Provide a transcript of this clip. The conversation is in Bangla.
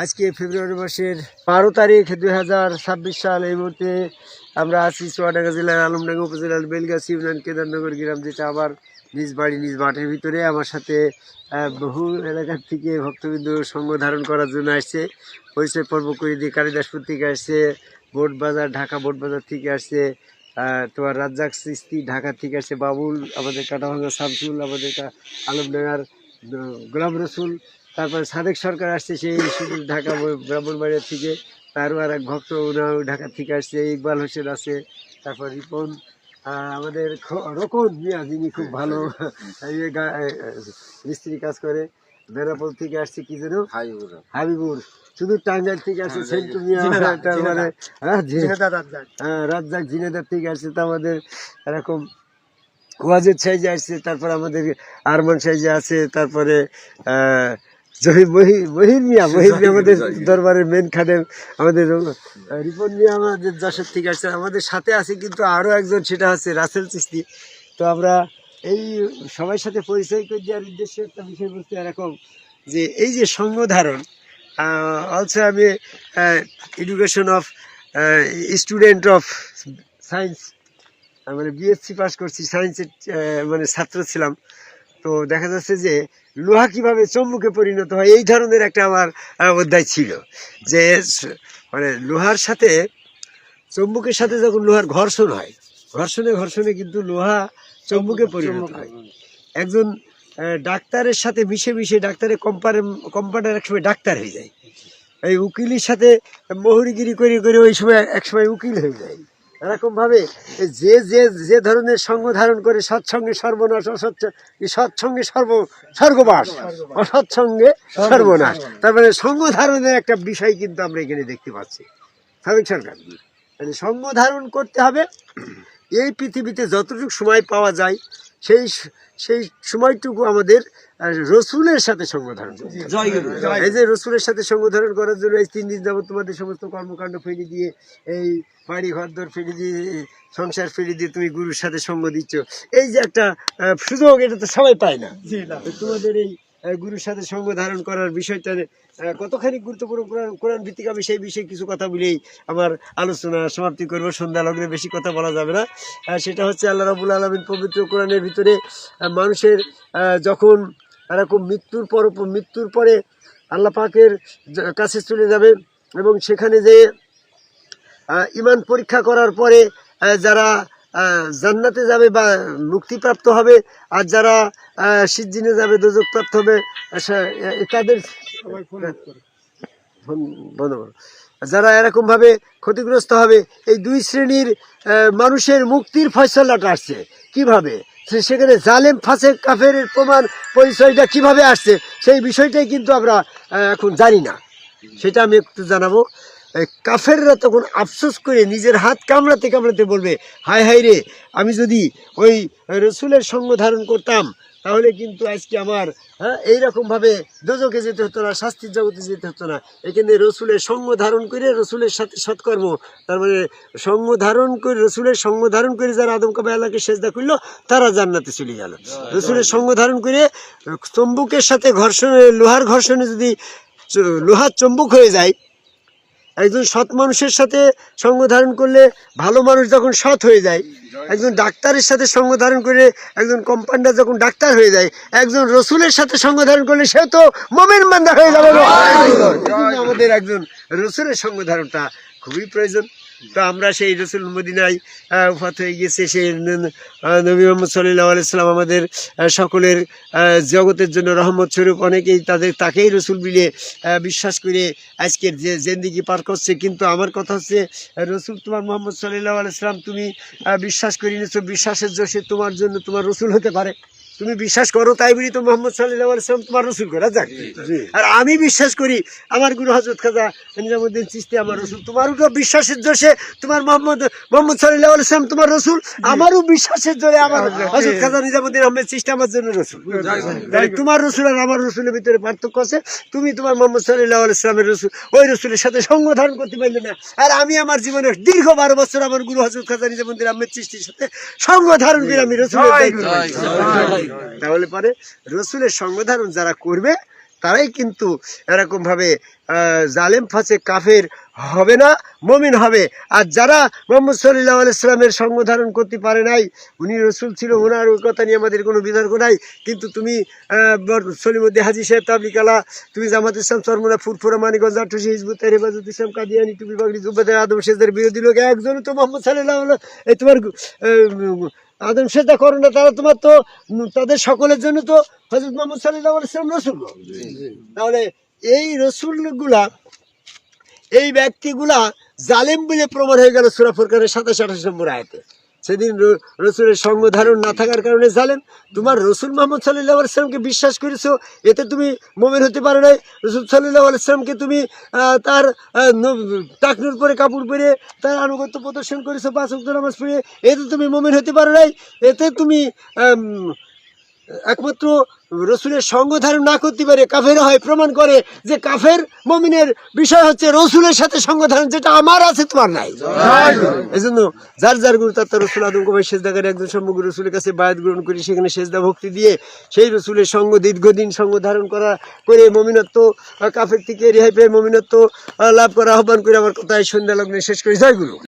আজকে ফেব্রুয়ারি মাসের 12 তারিখ 2026 সাল। এই মুহূর্তে আমরা আছি চুয়াডাঙ্গা জেলার আলমডাঙ্গা উপজেলার বেলগাছি ইউনিয়ন কেদারনগর গ্রাম, যেটা আমার নিজ বাড়ি নিজ মাঠের ভিতরে। আমার সাথে বহু এলাকার থেকে ভক্তবৃন্দ সঙ্গ ধারণ করার জন্য আসছে। পরিচয় পর্ব করে দিয়ে কালিদাসপুর থেকে আসছে, বোটবাজার ঢাকা বোটবাজার থেকে আসছে, তোমার রাজ্জাক সৃষ্টি ঢাকা থেকে আসছে, বাবুল আমাদের কাটাভাঙ্গা, শামসুল আমাদের আলমডাঙ্গার গোলাম রসুল, তারপরে সাদেক সরকার আসছে সেই সুদূর ঢাকা ব্রাহ্মণবাড়িয়া থেকে। তারও আর এক ভক্ত ওনাও ঢাকা থেকে আসছে, ইকবাল হোসেন আছে, তারপর রিপন, আমাদের রকন মিয়া যিনি খুব ভালো মিস্ত্রি কাজ করে, বেনাপোল থেকে আসছে কি যেন হাবিবুর, শুধু টাঙ্গাইল থেকে আসছে সেন্টু মিয়া, তারপরে রাজ্জাক ঝিনেদার থেকে আসছে, তো আমাদের এরকম ওয়াজেদ সাইজে আসছে, তারপর আমাদের আরমান সাইজে আছে, তারপরে মহির মিয়া আমাদের দরবারের মেন খাদেম, আমাদের রিপন মিয়া আমাদের যশোর থেকে আসছে। আমাদের সাথে আছে কিন্তু আরও একজন, সেটা হচ্ছে রাসেল চিস্তি। তো আমরা এই সবার সাথে পরিচয় করে দেওয়ার উদ্দেশ্যে একটা বিষয়বস্তু এরকম যে এই যে সঙ্গ ধারণ, অলসো আমি education of student of science, মানে বিএসসি পাস করছি, সায়েন্সের মানে ছাত্র ছিলাম। তো দেখা যাচ্ছে যে লোহা কিভাবে চম্বুকে পরিণত হয়, এই ধরনের একটা আমার অধ্যায় ছিল, যে মানে লোহার সাথে চম্বুকের সাথে যখন লোহার ঘর্ষণ হয়, ঘর্ষণে কিন্তু লোহা চম্বুকে পরিণত হয়। একজন ডাক্তারের সাথে মিশে ডাক্তারের কম্পাউন্ডার একসময় ডাক্তার হয়ে যায়, এই উকিলের সাথে মহুরিগিরি করে ওই সময় একসময় উকিল হয়ে যায়। এরকম ভাবে যে যে যে ধরনের সঙ্গ ধারণ করে, সৎসঙ্গে সর্বনাশ, সৎসঙ্গে স্বর্গবাস, অসৎসঙ্গে সর্বনাশ। তারপরে সঙ্গ ধারণের একটা বিষয় কিন্তু আমরা এখানে দেখতে পাচ্ছি। সাবেক সরকার মানে সঙ্গ ধারণ করতে হবে। এই পৃথিবীতে যতটুকু সময় পাওয়া যায় সেই সময়টুকু আমাদের রসুলের সাথে সঙ্গ ধারণ করতে হবে। এই যে রসুলের সাথে সঙ্গ ধারণ করার জন্য এই 3 দিন যাবত তোমাদের সমস্ত কর্মকাণ্ড ফেলে দিয়ে, এই বাড়ি ঘরদর ফেলে দিয়ে, সংসার ফেলে দিয়ে তুমি গুরুর সাথে সঙ্গ দিচ্ছ, এই যে একটা সুযোগ, এটা তো সবাই পায় না। তোমাদের এই গুরুর সাথে সঙ্গ ধারণ করার বিষয়টা কতখানি গুরুত্বপূর্ণ কোরআন ভিত্তিক, আমি সেই বিষয়ে কিছু কথা বলেই আমার আলোচনা সমাপ্তি করবো। সন্ধ্যা লগ্নে বেশি কথা বলা যাবে না। সেটা হচ্ছে আল্লাহ রাব্বুল আলামিন পবিত্র কোরআনের ভিতরে মানুষের যখন এরকম মৃত্যুর পরে আল্লাহ পাকের কাছে চলে যাবে এবং সেখানে যে ঈমান পরীক্ষা করার পরে যারা জান্নাতে যাবে বা মুক্তিপ্রাপ্ত হবে, আর যারা সিজ্জিনে যাবে, দোজখপ্রাপ্ত হবে, তাদের যারা এরকম ভাবে ক্ষতিগ্রস্ত হবে, এই 2 শ্রেণীর মানুষের মুক্তির ফয়সালাটা আসছে কিভাবে, সেখানে জালেম ফাসেক কাফেরের প্রমাণ পরিচয়টা কিভাবে আসছে, সেই বিষয়টাই কিন্তু আমরা এখন জানি না। সেটা আমি একটু জানাবো। কাফেররা তখন আফসোস করে নিজের হাত কামড়াতে বলবে, হায় হায় রে, আমি যদি ওই রসুলের সঙ্গ ধারণ করতাম তাহলে কিন্তু আজকে আমার এইরকমভাবে দোজখে যেতে হতো না, শাস্তির জগতে যেতে হতো না। এখানে রসুলের সঙ্গ ধারণ করে, রসুলের সাথে সৎকর্ম, তার মানে সঙ্গ ধারণ করে, রসুলের সঙ্গ ধারণ করে যারা আদম কাবা আল্লাহকে সেজদা করলো তারা জান্নাতে চলে গেল। রসুলের সঙ্গ ধারণ করে চম্বুকের সাথে লোহার ঘর্ষণে যদি লোহার চম্বুক হয়ে যায়, একজন সৎ মানুষের সাথে সঙ্গ ধারণ করলে ভালো মানুষ যখন সৎ হয়ে যায়, একজন ডাক্তারের সাথে সঙ্গ ধারণ করে একজন কম্পাউন্ডার যখন ডাক্তার হয়ে যায়, একজন রসুলের সাথে সঙ্গ ধারণ করলে সে তো মুমিন বান্দা হয়ে যাবে। আমাদের একজন রসুলের সঙ্গ ধারণটা খুবই প্রয়োজন। তো আমরা সেই রসুল মদিনায় উফাত হয়ে গেছে, সেই নবী মুহাম্মদ সাল্লাল্লাহু আলাইহি সাল্লাম আমাদের সকলের জগতের জন্য রহমত স্বরূপ। অনেকেই তাকেই রসুল বলে বিশ্বাস করে আজকের যে জিন্দেগি পার করছে। কিন্তু আমার কথা হচ্ছে, রসুল তোমার মুহাম্মদ সাল্লাল্লাহু আলাইহি সাল্লাম তুমি বিশ্বাস করে নিয়েছো, বিশ্বাসের জোরে তোমার জন্য তোমার রসুল হতে পারে। তুমি বিশ্বাস করো তাই বলি তো মুহাম্মদ সাল্লাল্লাহু আলাইহি সাল্লাম তোমার রসুল করা যাক। আর আমি বিশ্বাস করি আমার গুরু হযরত খাজা নিজামুদ্দিন চিশতি আমার রসুল, তোমারও তো বিশ্বাসের জোরে তোমার মুহাম্মদ সাল্লাল্লাহু আলাইহি সাল্লাম তোমার রসুল, আমারও বিশ্বাসের জোরে আমার হযরত খাজা নিজামুদ্দিন আহমেদ চিশতি আমার জন্য রসুল। তাই তোমার রসুল আর আমার রসুলের ভিতরে পার্থক্য আছে। তুমি তোমার মুহাম্মদ সাল্লাল্লাহু আলাইহি সাল্লামের রসুল, ওই রসুলের সাথে সঙ্গ ধারণ করতে পারলে না। আর আমি আমার জীবনে দীর্ঘ 12 বছর আমার গুরু হযরত খাজা নিজামুদ্দিন আহমেদ চিশতির সাথে সঙ্গ ধারণ করে আমি রসুলের। তাহলে পরে রসুলের সঙ্গ ধারণ যারা করবে তারাই কিন্তু এরকমভাবে জালেম ফাসেক কাফের হবে না, মুমিন হবে। আর যারা মুহাম্মদ সাল্লাল্লাহু আলাইহি সাল্লামের সঙ্গ ধারণ করতে পারে নাই, উনি রসুল ছিল, ওনার ওই কথা নিয়ে আমাদের কোনো বিতর্ক নাই। কিন্তু তুমি সলিমুদ্দিন হাজী সাহেব তাবলিকালা, তুমি জামাত ইসলাম চরমুনা ফুরফুরা মানিকগঞ্জ আটুসি হিজবুত তাহরির হেফাজত ইসলাম কাদিয়ানি টুপি বাগড়ি জুব্বাদের আদম সেজদার বিরোধী লোক একজনও তো মুহাম্মদ সাল্লাল্লাহু আলাইহি এই তোমার আদম সেজদা করো না, তারা তোমার তো তাদের সকলের জন্য তো হযরত মুহাম্মদ সাল্লাল্লাহু আলাইহি সাল্লাম রসুল। তাহলে এই রসুলগুলা, এই ব্যক্তিগুলা জালেম বলে প্রমাণ হয়ে গেল সূরা ফুরকানের 27-28 নম্বর আয়াতে। সেদিন রসুলের সঙ্গ ধারণ না থাকার কারণে জালেম। তোমার রসুল মুহাম্মদ সাল্লাল্লাহু আলাইহি সাল্লামকে বিশ্বাস করেছো, এতে তুমি মুমিন হতে পারো নাই। রসুল সাল্লাল্লাহু আলাইহি সাল্লামকে তুমি তার টাকনুর পরে কাপড় পরে তার আনুগত্য প্রদর্শন করেছো, 5 ওয়াক্ত নামাজ পড়ে, এতে তুমি মুমিন হতে পারো নাই। এতে তুমি একমাত্র রসুলের সঙ্গ ধারণ না করতে পারে কাফের হয়, প্রমাণ করে যে কাফের মুমিনের বিষয় হচ্ছে রসুলের সাথে সঙ্গ ধারণ, যেটা আমার আছে তোমার নাই। এই জন্য যার যার গুরু তার রসুল আদমকে ভাই সেজদা করে একজন সম্মুখ রসুলের কাছে বায়াত গ্রহণ করি, সেখানে সেজদা ভক্তি দিয়ে সেই রসুলের সঙ্গ দীর্ঘদিন সঙ্গ ধারণ করে মমিনত্ব কাফের থেকে রেহাই পেয়ে মমিনত্ব লাভ করা আহ্বান করে আমার কথায় সন্ধ্যা লগ্নে শেষ করি। জয় গুরু।